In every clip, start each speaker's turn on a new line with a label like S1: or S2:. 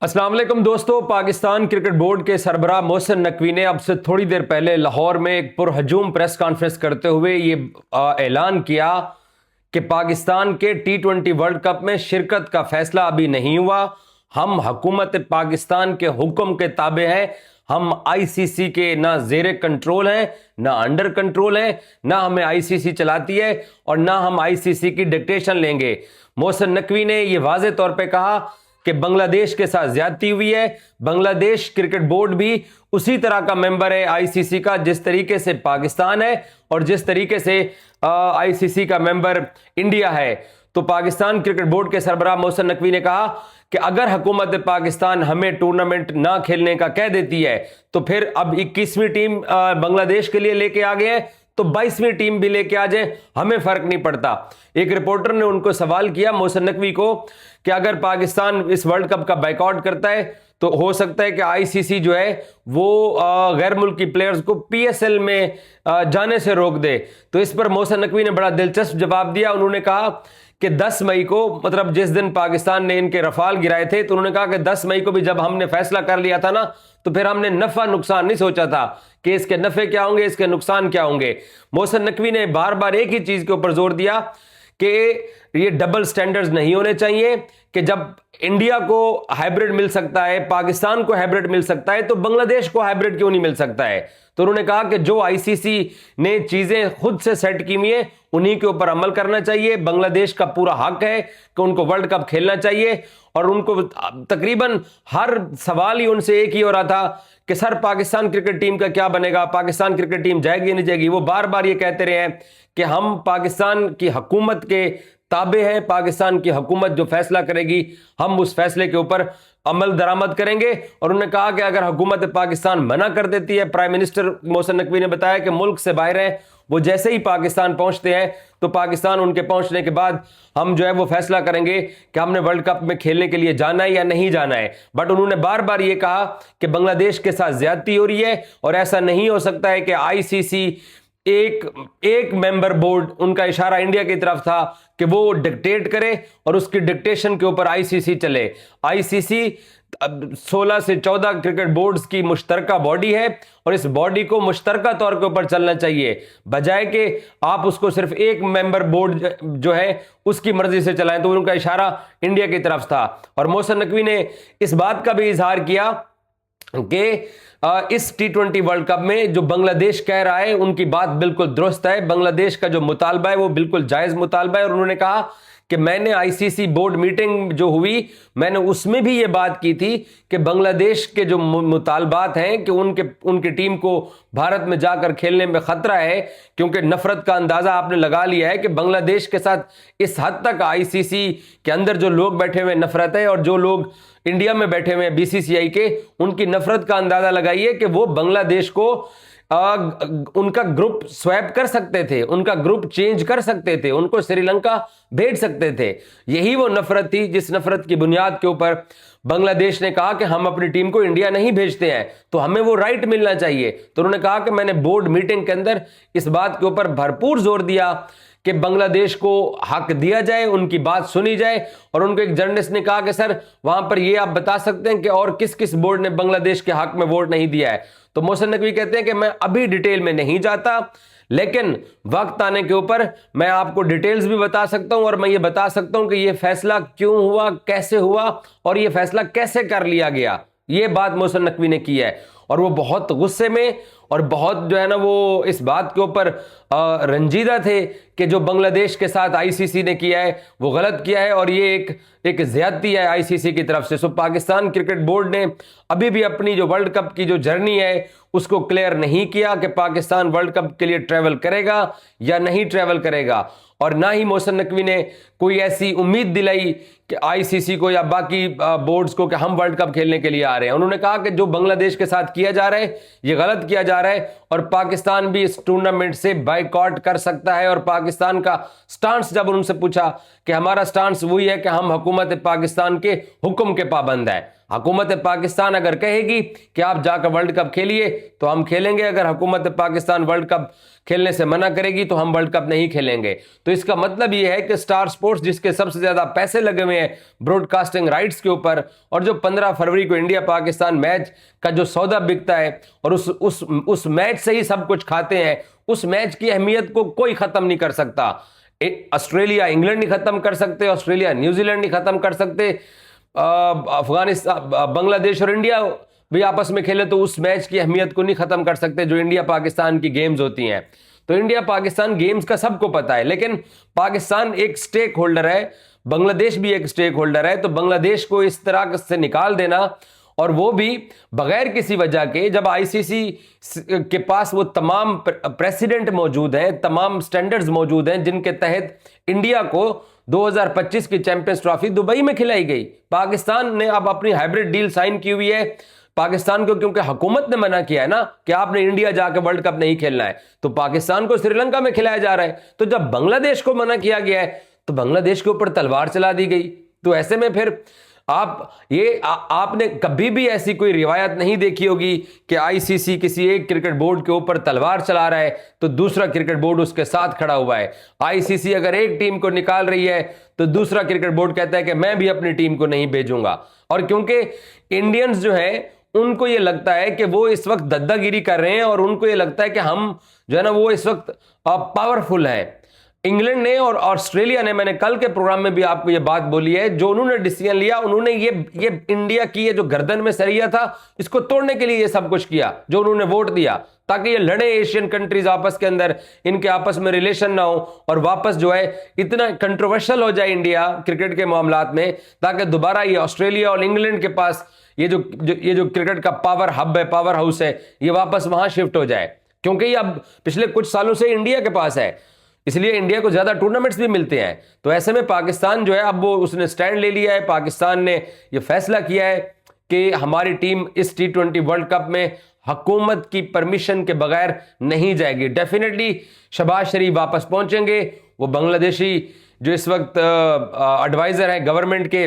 S1: अस्सलाम वालेकुम दोस्तों। पाकिस्तान क्रिकेट बोर्ड के सरबराह मोहसिन नकवी ने अब से थोड़ी देर पहले लाहौर में एक पुरहजूम प्रेस कॉन्फ्रेंस करते हुए ये ऐलान किया कि पाकिस्तान के T20 वर्ल्ड कप में शिरकत का फैसला अभी नहीं हुआ। हम हुकूमत पाकिस्तान के हुक्म के ताबे हैं। हम आईसीसी के ना जेर कंट्रोल हैं, ना अंडर कंट्रोल हैं, ना हमें आईसीसी चलाती है और ना हम आईसीसी की डिक्टेशन लेंगे। मोहसिन नकवी ने यह वाज़ेह तौर पे कहा कि बांग्लादेश के साथ ज्यादती हुई है। बांग्लादेश क्रिकेट बोर्ड भी उसी तरह का मेंबर है आईसीसी का जिस तरीके से पाकिस्तान है और जिस तरीके से आईसीसी का मेंबर इंडिया है। तो पाकिस्तान क्रिकेट बोर्ड के सरबराह मोहसिन नकवी ने कहा कि अगर हुकूमत पाकिस्तान हमें टूर्नामेंट ना खेलने का कह देती है तो फिर अब 21वीं टीम बांग्लादेश के लिए लेके आ गए हैं तो 22वीं टीम भी लेके आ जाए, हमें फर्क नहीं पड़ता। एक रिपोर्टर ने उनको सवाल किया मोहसिन नकवी को कि अगर पाकिस्तान इस वर्ल्ड कप का बाइकआउट करता है तो हो सकता है कि आईसीसी जो है वो गैर मुल्की प्लेयर्स को पीएसएल में जाने से रोक दे। तो इस पर मोहसिन नकवी ने बड़ा दिलचस्प जवाब दिया। उन्होंने कहा कि 10 मई को, मतलब जिस दिन पाकिस्तान ने इनके रफाल गिराए थे, तो उन्होंने कहा कि 10 मई को भी जब हमने फैसला कर लिया था ना तो फिर हमने नफा नुकसान नहीं सोचा था कि इसके नफे क्या होंगे, इसके नुकसान क्या होंगे। मोहसिन नकवी ने बार बार एक ही चीज के ऊपर जोर दिया कि ये डबल स्टैंडर्ड्स नहीं होने चाहिए कि जब इंडिया को हाइब्रिड मिल सकता है, पाकिस्तान को हाइब्रिड मिल सकता है, तो बांग्लादेश को हाइब्रिड क्यों नहीं मिल सकता है। तो उन्होंने कहा कि जो आईसीसी ने चीजें खुद से सेट की हुई है उन्हीं के ऊपर अमल करना चाहिए। बांग्लादेश का पूरा हक है कि उनको वर्ल्ड कप खेलना चाहिए और उनको तकरीबन हर सवाल ही उनसे एक ही हो रहा था कि सर पाकिस्तान क्रिकेट टीम का क्या बनेगा, पाकिस्तान क्रिकेट टीम जाएगी नहीं जाएगी। वो बार बार ये कहते रहे हैं कि हम पाकिस्तान की हुकूमत के ताबे हैं, पाकिस्तान की हुकूमत जो फैसला करेगी हम उस फैसले के ऊपर अमल दरामद करेंगे। और उन्होंने कहा कि अगर हुकूमत पाकिस्तान मना कर देती है, प्राइम मिनिस्टर मोहसिन नकवी ने बताया कि मुल्क से बाहर हैं, वो जैसे ही पाकिस्तान पहुंचते हैं तो पाकिस्तान उनके पहुंचने के बाद हम जो है वो फैसला करेंगे कि हमने वर्ल्ड कप में खेलने के लिए जाना है या नहीं जाना है। बट उन्होंने बार बार ये कहा कि बांग्लादेश के साथ ज्यादती हो रही है और ऐसा नहीं हो सकता है कि आईसीसी एक मेंबर बोर्ड, उनका इशारा इंडिया की तरफ था कि वो डिक्टेट करे और उसकी डिक्टेशन के ऊपर आईसीसी चले। आईसीसी 16 से 14 क्रिकेट बोर्ड्स की मुश्तरका बॉडी है और इस बॉडी को मुश्तरका तौर के ऊपर चलना चाहिए, बजाय कि आप उसको सिर्फ एक मेंबर बोर्ड जो है उसकी मर्जी से चलाएं। तो उनका इशारा इंडिया की तरफ था। और मोहसिन नकवी ने इस बात का भी इजहार किया कि इस T20 वर्ल्ड कप में जो बांग्लादेश कह रहा है उनकी बात बिल्कुल दुरुस्त है। बांग्लादेश का जो मुतालबा है वो बिल्कुल जायज मुतालबा है। और उन्होंने कहा कि मैंने आईसीसी बोर्ड मीटिंग जो हुई मैंने उसमें भी ये बात की थी कि बांग्लादेश के जो मुतालबात हैं कि उनकी टीम को भारत में जाकर खेलने में खतरा है, क्योंकि नफरत का अंदाजा आपने लगा लिया है कि बांग्लादेश के साथ इस हद तक आईसीसी के अंदर जो लोग बैठे हुए नफरत है और जो लोग इंडिया में बैठे हुए हैं बीसीसीआई के, उनकी नफरत का अंदाजा लगाइए कि वो बांग्लादेश को उनका ग्रुप स्वैप कर सकते थे, उनका ग्रुप चेंज कर सकते थे, उनको श्रीलंका भेज सकते थे। यही वो नफरत थी जिस नफरत की बुनियाद के ऊपर बांग्लादेश ने कहा कि हम अपनी टीम को इंडिया नहीं भेजते हैं तो हमें वो राइट मिलना चाहिए। तो उन्होंने कहा कि मैंने बोर्ड मीटिंग के अंदर इस बात के ऊपर भरपूर जोर दिया कि बांग्लादेश को हक दिया जाए, उनकी बात सुनी जाए। और उनको एक जर्नलिस्ट ने कहा कि सर वहां पर ये आप बता सकते हैं कि और किस किस बोर्ड ने बांग्लादेश के हक में वोट नहीं दिया है। तो मोहसिन नकवी कहते हैं कि मैं अभी डिटेल में नहीं जाता, लेकिन वक्त आने के ऊपर मैं आपको डिटेल्स भी बता सकता हूं और मैं ये बता सकता हूं कि यह फैसला क्यों हुआ, कैसे हुआ और यह फैसला कैसे कर लिया गया। यह बात मोहसिन नकवी ने की है और वो बहुत गुस्से में और बहुत जो है ना वो इस बात के ऊपर रंजीदा थे कि जो बांग्लादेश के साथ आईसीसी ने किया है वो गलत किया है और ये एक ज्यादती है आईसीसी की तरफ से। सो पाकिस्तान क्रिकेट बोर्ड ने अभी भी अपनी जो वर्ल्ड कप की जो जर्नी है उसको क्लियर नहीं किया कि पाकिस्तान वर्ल्ड कप के लिए ट्रैवल करेगा या नहीं ट्रैवल करेगा। और ना ही मोहसिन नकवी ने कोई ऐसी उम्मीद दिलाई कि आईसीसी को या बाकी बोर्ड्स को कि हम वर्ल्ड कप खेलने के लिए आ रहे हैं। उन्होंने कहा कि जो बांग्लादेश के साथ किया जा रहा है ये गलत किया जा रहा है और पाकिस्तान भी इस टूर्नामेंट से बाइकआउट कर सकता है। और पाकिस्तान का स्टांस जब उनसे पूछा कि हमारा स्टांस वही है कि हम हुकूमत पाकिस्तान के हुक्म के पाबंद है। हुकूमत पाकिस्तान अगर कहेगी कि आप जाकर वर्ल्ड कप खेलिए तो हम खेलेंगे, अगर हुकूमत पाकिस्तान वर्ल्ड कप खेलने से मना करेगी तो हम वर्ल्ड कप नहीं खेलेंगे। तो इसका मतलब यह है कि स्टार स्पोर्ट्स, जिसके सबसे ज्यादा पैसे लगे हुए हैं ब्रॉडकास्टिंग राइट्स के ऊपर, और जो 15 फरवरी को इंडिया पाकिस्तान मैच का जो सौदा बिकता है और उस मैच से ही सब कुछ खाते हैं, उस मैच की अहमियत को कोई खत्म नहीं कर सकता। ऑस्ट्रेलिया इंग्लैंड नहीं खत्म कर सकते, ऑस्ट्रेलिया न्यूजीलैंड नहीं खत्म कर सकते, अफगानिस्तान, बांग्लादेश और इंडिया भी आपस में खेले तो उस मैच की अहमियत को नहीं खत्म कर सकते जो इंडिया पाकिस्तान की गेम्स होती हैं। तो इंडिया पाकिस्तान गेम्स का सबको पता है, लेकिन पाकिस्तान एक स्टेक होल्डर है, बांग्लादेश भी एक स्टेक होल्डर है। तो बांग्लादेश को इस तरह से निकाल देना, और वो भी बगैर किसी वजह के, जब आईसीसी के पास वो तमाम प्रेसिडेंट मौजूद हैं, तमाम स्टैंडर्ड्स मौजूद हैं जिनके तहत इंडिया को 2025 की चैंपियंस ट्रॉफी दुबई में खिलाई गई। पाकिस्तान ने अब अपनी हाइब्रिड डील साइन की हुई है। पाकिस्तान को क्योंकि हुकूमत ने मना किया है ना कि आपने इंडिया जाकर वर्ल्ड कप नहीं खेलना है, तो पाकिस्तान को श्रीलंका में खिलाया जा रहा है। तो जब बांग्लादेश को मना किया गया है तो बांग्लादेश के ऊपर तलवार चला दी गई। तो ऐसे में फिर आपने कभी भी ऐसी कोई रिवायत नहीं देखी होगी कि आईसीसी किसी एक क्रिकेट बोर्ड के ऊपर तलवार चला रहा है तो दूसरा क्रिकेट बोर्ड उसके साथ खड़ा हुआ है। आईसीसी अगर एक टीम को निकाल रही है तो दूसरा क्रिकेट बोर्ड कहता है कि मैं भी अपनी टीम को नहीं भेजूंगा। और क्योंकि इंडियंस जो है उनको ये लगता है कि वो इस वक्त दादागिरी कर रहे हैं, और उनको ये लगता है कि हम जो है ना वो इस वक्त पावरफुल है। इंग्लैंड ने और ऑस्ट्रेलिया ने, मैंने कल के प्रोग्राम में भी आपको ये बात बोली है, जो उन्होंने डिसीजन लिया, उन्होंने ये इंडिया की ये जो गर्दन में सरिया था इसको तोड़ने के लिए ये सब कुछ किया, जो उन्होंने वोट दिया ताकि ये लड़े एशियन कंट्रीज आपस के अंदर, इनके आपस में रिलेशन ना हो और वापस जो है इतना कंट्रोवर्शियल हो जाए इंडिया क्रिकेट के मामलात में, ताकि दोबारा ये ऑस्ट्रेलिया और इंग्लैंड के पास ये जो क्रिकेट का पावर हब है, पावर हाउस है, ये वापस वहां शिफ्ट हो जाए। क्योंकि ये अब पिछले कुछ सालों से इंडिया के पास है, इसलिए इंडिया को ज्यादा टूर्नामेंट्स भी मिलते हैं। तो ऐसे में पाकिस्तान जो है अब वो उसने स्टैंड ले लिया है। पाकिस्तान ने ये फैसला किया है कि हमारी टीम इस T20 वर्ल्ड कप में हुकूमत की परमिशन के बगैर नहीं जाएगी। डेफिनेटली शहबाज शरीफ वापस पहुंचेंगे, वो बांग्लादेशी जो इस वक्त एडवाइजर है गवर्नमेंट के,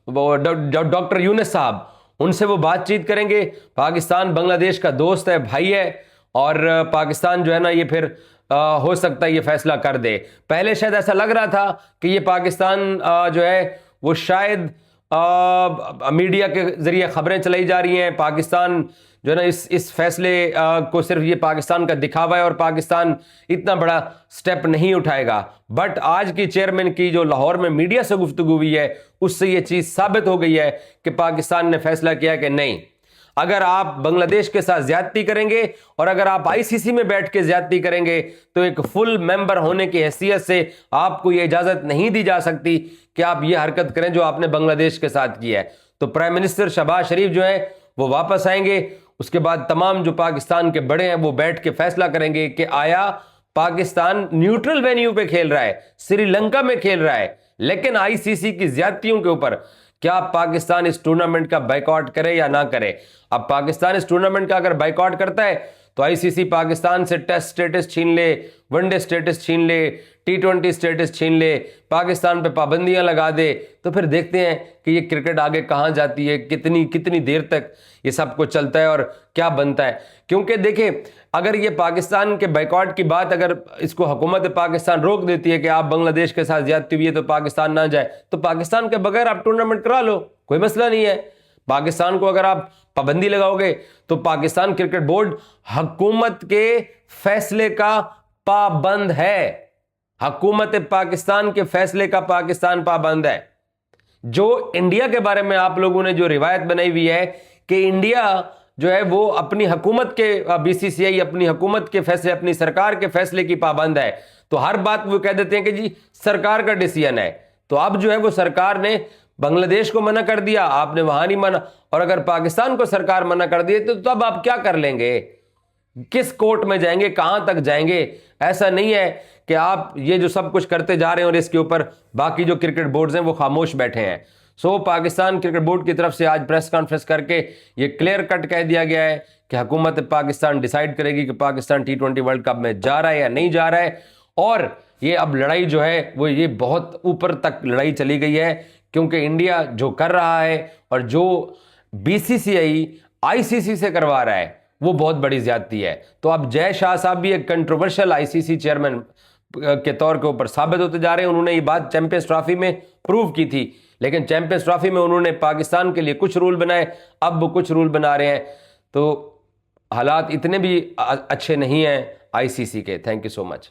S1: वो डॉक्टर यूनुस साहब, उनसे वो बातचीत करेंगे। पाकिस्तान बांग्लादेश का दोस्त है, भाई है, और पाकिस्तान जो है ना ये फिर हो सकता है ये फैसला कर दे। पहले शायद ऐसा लग रहा था कि ये पाकिस्तान जो है वो शायद मीडिया के जरिए खबरें चलाई जा रही हैं, पाकिस्तान जो है ना इस फैसले को सिर्फ ये पाकिस्तान का दिखावा है और पाकिस्तान इतना बड़ा स्टेप नहीं उठाएगा। बट आज की चेयरमैन की जो लाहौर में मीडिया से गुफ्तगू हुई है उससे ये चीज साबित हो गई है कि पाकिस्तान ने फैसला किया कि नहीं, अगर आप बांग्लादेश के साथ ज्यादती करेंगे और अगर आप आईसीसी में बैठ के ज्यादती करेंगे तो एक फुल मेंबर होने की हैसियत से आपको यह इजाजत नहीं दी जा सकती कि आप ये हरकत करें जो आपने बांग्लादेश के साथ की है। तो प्राइम मिनिस्टर शहबाज शरीफ जो है वो वापस आएंगे, उसके बाद तमाम जो पाकिस्तान के बड़े हैं वो बैठ के फैसला करेंगे कि आया पाकिस्तान न्यूट्रल वेन्यू पे खेल रहा है, श्रीलंका में खेल रहा है, लेकिन आईसीसी की ज्यादतियों के ऊपर क्या पाकिस्तान इस टूर्नामेंट का बाइकआउट करे या ना करे। अब पाकिस्तान इस टूर्नामेंट का अगर बाइकआउट करता है तो आईसीसी पाकिस्तान से टेस्ट स्टेटस छीन ले, वनडे स्टेटस छीन ले, T20 स्टेटस छीन ले, पाकिस्तान पे पाबंदियां लगा दे, तो फिर देखते हैं कि ये क्रिकेट आगे कहां जाती है, कितनी कितनी देर तक ये सब कुछ चलता है और क्या बनता है। क्योंकि देखिए अगर ये पाकिस्तान के बाइकआउट की बात अगर इसको हुकूमत पाकिस्तान रोक देती है कि आप बांग्लादेश के साथ ज्यादती हुई है तो पाकिस्तान ना जाए, तो पाकिस्तान के बगैर आप टूर्नामेंट करा लो, कोई मसला नहीं है। पाकिस्तान को अगर आप पाबंदी लगाओगे तो पाकिस्तान क्रिकेट बोर्ड हुकूमत के फैसले का पाबंद है, हुकूमत पाकिस्तान के फैसले का पाकिस्तान पाबंद है। जो इंडिया के बारे में आप लोगों ने जो रिवायत बनाई हुई है कि इंडिया जो है वो अपनी हुकूमत के, बीसीसीआई अपनी हुकूमत के फैसले, अपनी सरकार के फैसले की पाबंद है, तो हर बात वो कह देते हैं कि जी सरकार का डिसीजन है। तो अब जो है वो सरकार ने बांग्लादेश को मना कर दिया, आपने वहां नहीं माना, और अगर पाकिस्तान को सरकार मना कर दिए तो तब आप क्या कर लेंगे, किस कोर्ट में जाएंगे, कहां तक जाएंगे। ऐसा नहीं है कि आप ये जो सब कुछ करते जा रहे हैं और इसके ऊपर बाकी जो क्रिकेट बोर्ड्स हैं वो खामोश बैठे हैं। सो पाकिस्तान क्रिकेट बोर्ड की तरफ से आज प्रेस कॉन्फ्रेंस करके ये क्लियर कट कह दिया गया है कि हुकूमत पाकिस्तान डिसाइड करेगी कि पाकिस्तान T20 वर्ल्ड कप में जा रहा है या नहीं जा रहा है। और ये अब लड़ाई जो है वो ये बहुत ऊपर तक लड़ाई चली गई है, क्योंकि इंडिया जो कर रहा है और जो बीसीसीआई आईसीसी से करवा रहा है वो बहुत बड़ी ज्यादती है। तो अब जय शाह साहब भी एक कंट्रोवर्शियल आईसीसी चेयरमैन के तौर के ऊपर साबित होते जा रहे हैं। उन्होंने ये बात चैंपियंस ट्रॉफी में प्रूव की थी, लेकिन चैंपियंस ट्रॉफी में उन्होंने पाकिस्तान के लिए कुछ रूल बनाए, अब वो कुछ रूल बना रहे हैं। तो हालात इतने भी अच्छे नहीं हैं आईसीसी के। Thank you so much.